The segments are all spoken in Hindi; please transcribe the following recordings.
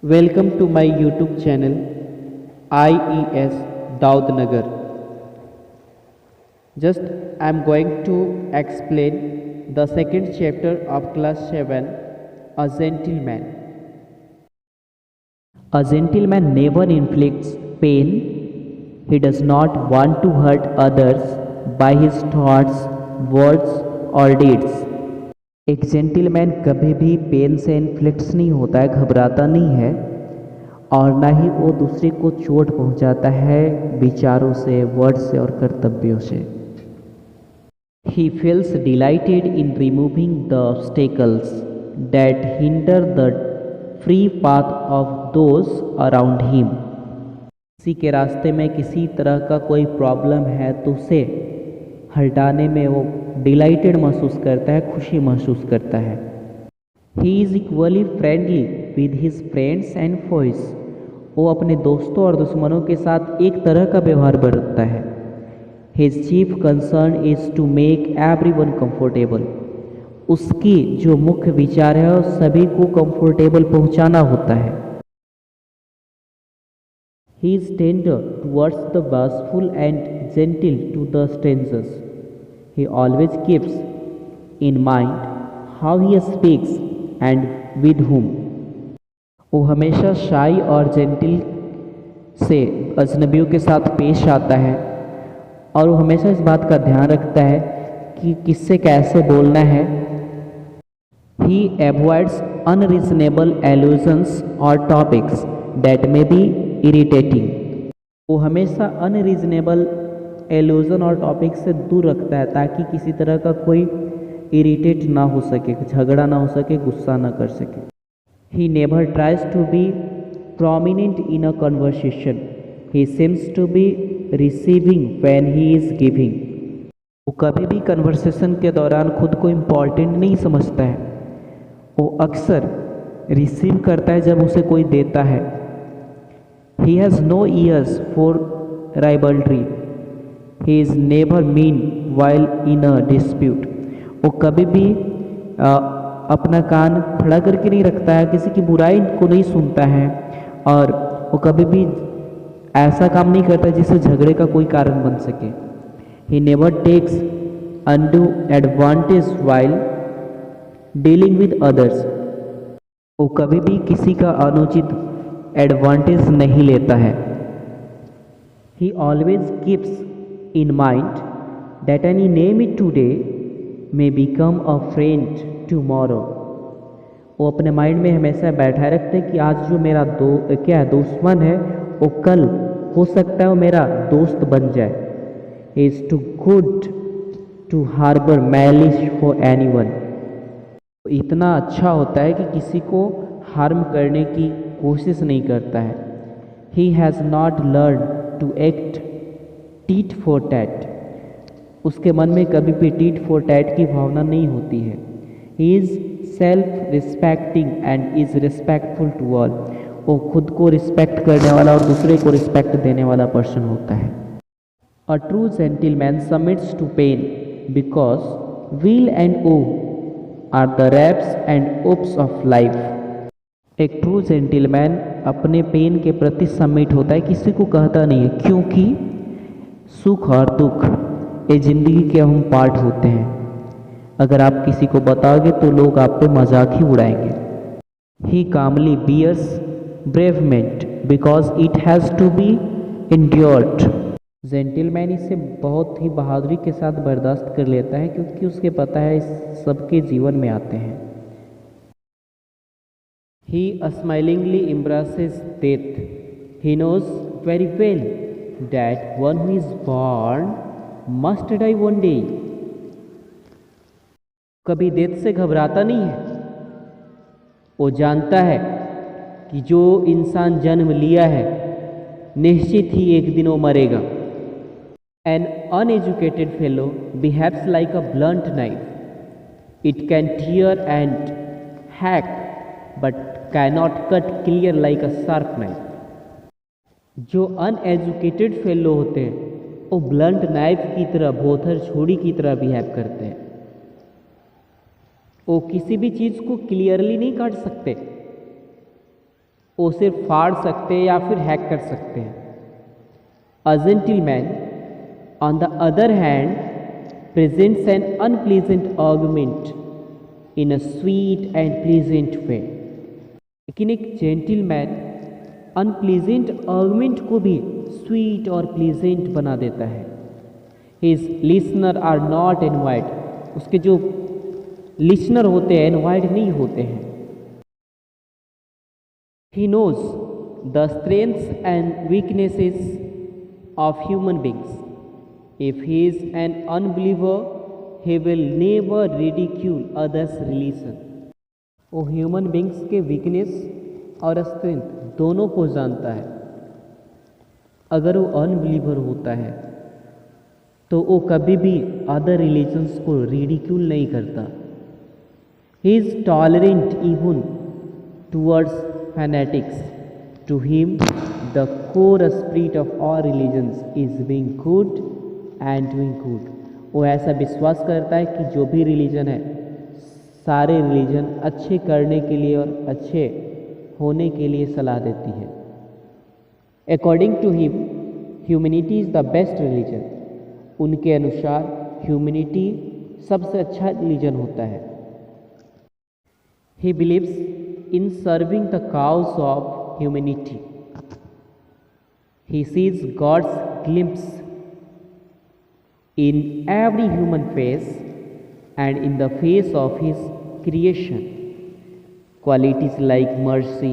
Welcome to my YouTube channel IES Daudnagar. Just I am going to explain the second chapter of class 7, A Gentleman. A gentleman never inflicts pain. He does not want to hurt others by his thoughts, words or deeds. एक जेंटलमैन कभी भी पेन से इन्फ्लिक्ट्स नहीं होता है, घबराता नहीं है और ना ही वो दूसरे को चोट पहुंचाता है विचारों से, वर्ड से और कर्तव्यों से। He feels delighted in removing the obstacles that hinder the free path of those around him. किसी के रास्ते में किसी तरह का कोई प्रॉब्लम है तो उसे हटाने में वो डिलाइटेड महसूस करता है, खुशी महसूस करता है। He is equally friendly with his friends and foes. वो अपने दोस्तों और दुश्मनों के साथ एक तरह का व्यवहार बरतता है। His chief concern is to make everyone comfortable. उसकी जो मुख्य विचार है वो सभी को कंफर्टेबल पहुंचाना होता है। He is tender towards the bashful and gentle to the strangers. He always keeps in mind how he speaks and with whom. वो हमेशा शाई और जेंटिल से अजनबियों के साथ पेश आता है और वो हमेशा इस बात का ध्यान रखता है कि किससे कैसे बोलना है। He avoids unreasonable allusions or topics that may be irritating. वो हमेशा अनरीजनेबल एलूजन और टॉपिक से दूर रखता है ताकि किसी तरह का कोई इरिटेट ना हो सके, झगड़ा ना हो सके, गुस्सा ना कर सके। He never tries to be prominent in a conversation. He seems to be receiving when he is giving. वो कभी भी कन्वर्सेशन के दौरान खुद को इम्पॉर्टेंट नहीं समझता है। वो अक्सर रिसीव करता है जब उसे कोई देता है। He has no ears for rivalry. He is never mean while in a dispute. वो कभी भी अपना कान खड़ा करके नहीं रखता है, किसी की बुराई को नहीं सुनता है और वो कभी भी ऐसा काम नहीं करता जिससे झगड़े का कोई कारण बन सके। He never takes undue advantage while dealing with others. वो कभी भी किसी का अनुचित एडवांटेज नहीं लेता है। ही always keeps in mind that any name it today may become a friend tomorrow. वो अपने माइंड में हमेशा बैठा रखते हैं कि आज जो मेरा दुश्मन है वो कल हो सकता है वो मेरा दोस्त बन जाए। He is too good to harbour malice for anyone. इतना अच्छा होता है कि किसी को हार्म करने की कोशिश नहीं करता है। He has not learn to act tit for tat. उसके मन में कभी भी टीट फॉर टैट की भावना नहीं होती है। He is self respecting and is respectful to all. वो खुद को रिस्पेक्ट करने वाला और दूसरे को रिस्पेक्ट देने वाला पर्सन होता है। A true gentleman submits to pain because will endure the raps and ops of life. एक ट्रू जेंटलमैन अपने पेन के प्रति सबमिट होता है, किसी को कहता नहीं है, क्योंकि सुख और दुख ये जिंदगी के अहम पार्ट होते हैं। अगर आप किसी को बताओगे तो लोग आप पे मजाक ही उड़ाएंगे। He calmly bears bereavement because it has to be endured. Gentleman इसे बहुत ही बहादुरी के साथ बर्दाश्त कर लेता है क्योंकि उसके पता है इस सबके जीवन में आते हैं। He smilingly embraces death. He knows very well that one who is born must die one day. कभी डेथ से घबराता नहीं है। वो जानता है कि जो इंसान जन्म लिया है निश्चित ही एक दिन वो मरेगा। An uneducated fellow behaves like a blunt knife. It can tear and hack but cannot cut clear like a sharp knife. जो अनएजुकेटेड फेलो होते हैं वो ब्लंट नाइफ की तरह, भोथर छुरी की तरह बिहेव करते हैं। वो किसी भी चीज़ को क्लियरली नहीं काट सकते, उसे फाड़ सकते हैं या फिर हैक कर सकते हैं। A gentleman on the other hand presents an unpleasant argument in a sweet and pleasant way। लेकिन एक जेंटलमैन अनप्लीजेंट आर्गुमेंट को भी स्वीट और प्लीजेंट बना देता है। His listener are not envied, उसके जो लिसनर होते हैं एनवाइड नहीं होते हैं। He knows the strengths and weaknesses of human beings. If he is an unbeliever, he will never ridicule others' religion। वो ह्यूमन बींग्स के वीकनेस और स्ट्रेंथ दोनों को जानता है। अगर वो अनबिलीवर होता है तो वो कभी भी अदर रिलीजन्स को रिडिक्यूल नहीं करता। He is tolerant even towards fanatics. To him the core spirit of all religions is being good and doing good. वो ऐसा विश्वास करता है कि जो भी रिलीजन है, सारे रिलीजन अच्छे करने के लिए और अच्छे होने के लिए सलाह देती है। According to him humanity is the best religion. उनके अनुसार ह्यूमैनिटी सबसे अच्छा रिलीजन होता है। He believes in serving the cause of humanity. He sees God's glimpse in every human face and in the face of his creation। Qualities like mercy,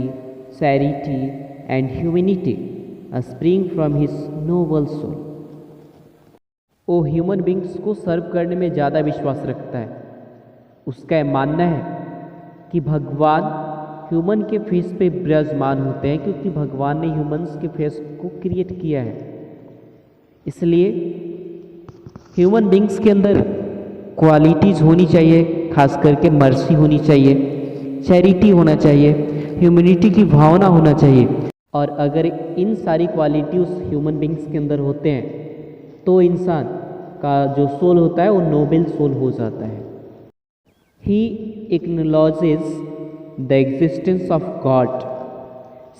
charity and humanity spring from his noble soul। वो ह्यूमन बींग्स को सर्व करने में ज़्यादा विश्वास रखता है। उसका मानना है कि भगवान ह्यूमन के फेस पे विराजमान होते हैं क्योंकि भगवान ने ह्यूमंस के फेस को क्रिएट किया है। इसलिए ह्यूमन बींग्स के अंदर क्वालिटीज़ होनी चाहिए, खास करके मर्सी होनी चाहिए, चैरिटी होना चाहिए, ह्यूमैनिटी की भावना होना चाहिए। और अगर इन सारी क्वालिटी उस ह्यूमन बींग्स के अंदर होते हैं तो इंसान का जो सोल होता है वो नोबल सोल हो जाता है। He acknowledges the existence of God.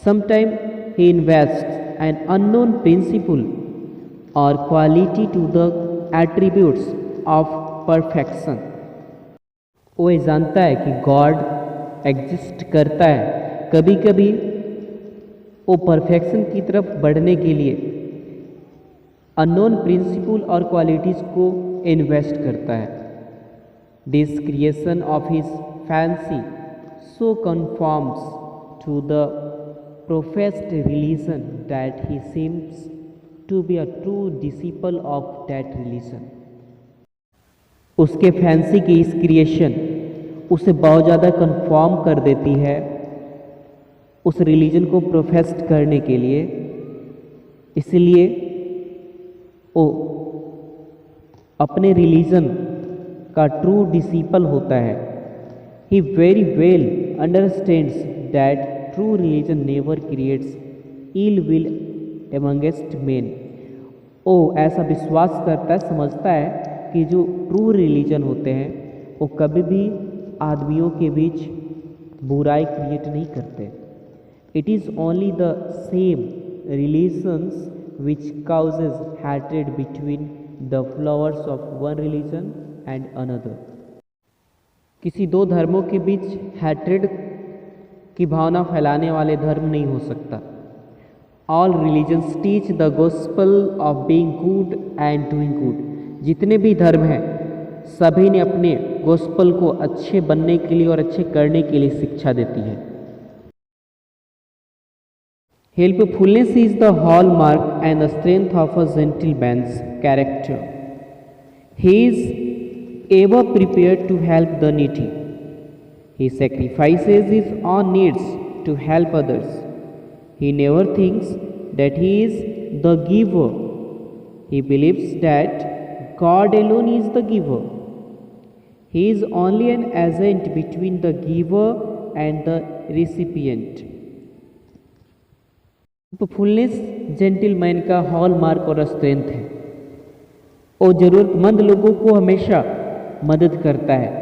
Sometime he invests an unknown principle or quality to the attributes of perfection. वो ये जानता है कि गॉड एग्जिस्ट करता है। कभी कभी वो परफेक्शन की तरफ बढ़ने के लिए अननोन प्रिंसिपल और क्वालिटीज़ को इन्वेस्ट करता है। This creation of his fancy so conforms to the professed religion that he seems to be a true disciple of that religion। उसके फैंसी की इस क्रिएशन उसे बहुत ज़्यादा कंफर्म कर देती है उस रिलीजन को प्रोफेस्ट करने के लिए। इसलिए वो अपने रिलीजन का ट्रू डिसिपल होता है। He very well understands that true religion never creates ill will amongst men. वो ऐसा विश्वास करता है, समझता है कि जो ट्रू रिलीजन होते हैं वो कभी भी आदमियों के बीच बुराई क्रिएट नहीं करते। It is only the same religions which causes hatred between the flowers of one religion and another. किसी दो धर्मों के बीच हैट्रेड की भावना फैलाने वाले धर्म नहीं हो सकता। All religions teach the gospel of being good and doing good. जितने भी धर्म हैं सभी ने अपने गॉस्पल को अच्छे बनने के लिए और अच्छे करने के लिए शिक्षा देती है। Helpfulness is the hallmark and the strength of a gentleman's character. He is ever prepared to help the needy. He sacrifices his own needs to help others. He never thinks that he is the giver. He believes that God alone is the giver. He is only an agent between the giver and the recipient। Fullness gentleman का हॉलमार्क और स्ट्रेंथ है। वो ज़रूरतमंद लोगों को हमेशा मदद करता है।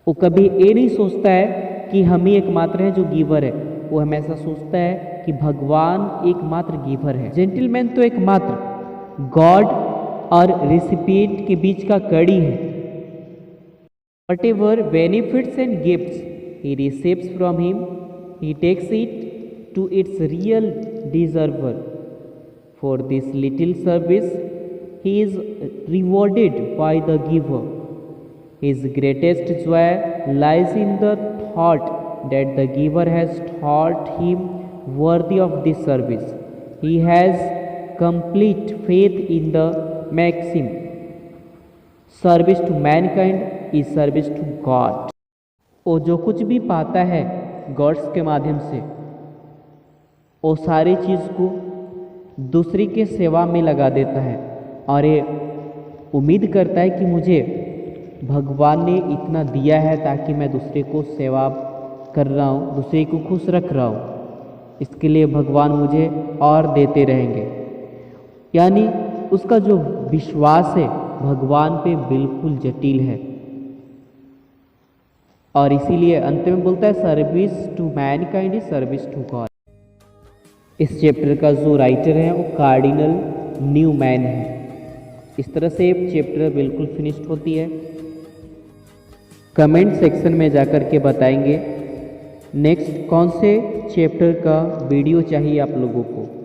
वो कभी ये नहीं सोचता है कि हम ही एकमात्र हैं जो गिवर है। वो हमेशा सोचता है कि भगवान एकमात्र गिवर है। जेंटलमैन तो एकमात्र गॉड और रिसिपिएंट के बीच का कड़ी है। Whatever benefits and gifts he receives from him, he takes it to its real deserver. For this little service, he is rewarded by the giver. His greatest joy lies in the thought that the giver has thought him worthy of this service. He has complete faith in the maxim, service to mankind is service to God. वो जो कुछ भी पाता है गॉड्स के माध्यम से, वो सारी चीज़ को दूसरी के सेवा में लगा देता है और ये उम्मीद करता है कि मुझे भगवान ने इतना दिया है ताकि मैं दूसरे को सेवा कर रहा हूँ, दूसरे को खुश रख रहा हूँ, इसके लिए भगवान मुझे और देते रहेंगे। यानी उसका जो विश्वास है भगवान पे बिल्कुल जटिल है और इसीलिए अंत में बोलता है service to mankind is service to God. इस चैप्टर का जो राइटर है वो कार्डिनल न्यूमैन है। इस तरह से चैप्टर बिल्कुल फिनिश्ड होती है। कमेंट सेक्शन में जाकर के बताएंगे नेक्स्ट कौन से चैप्टर का वीडियो चाहिए आप लोगों को।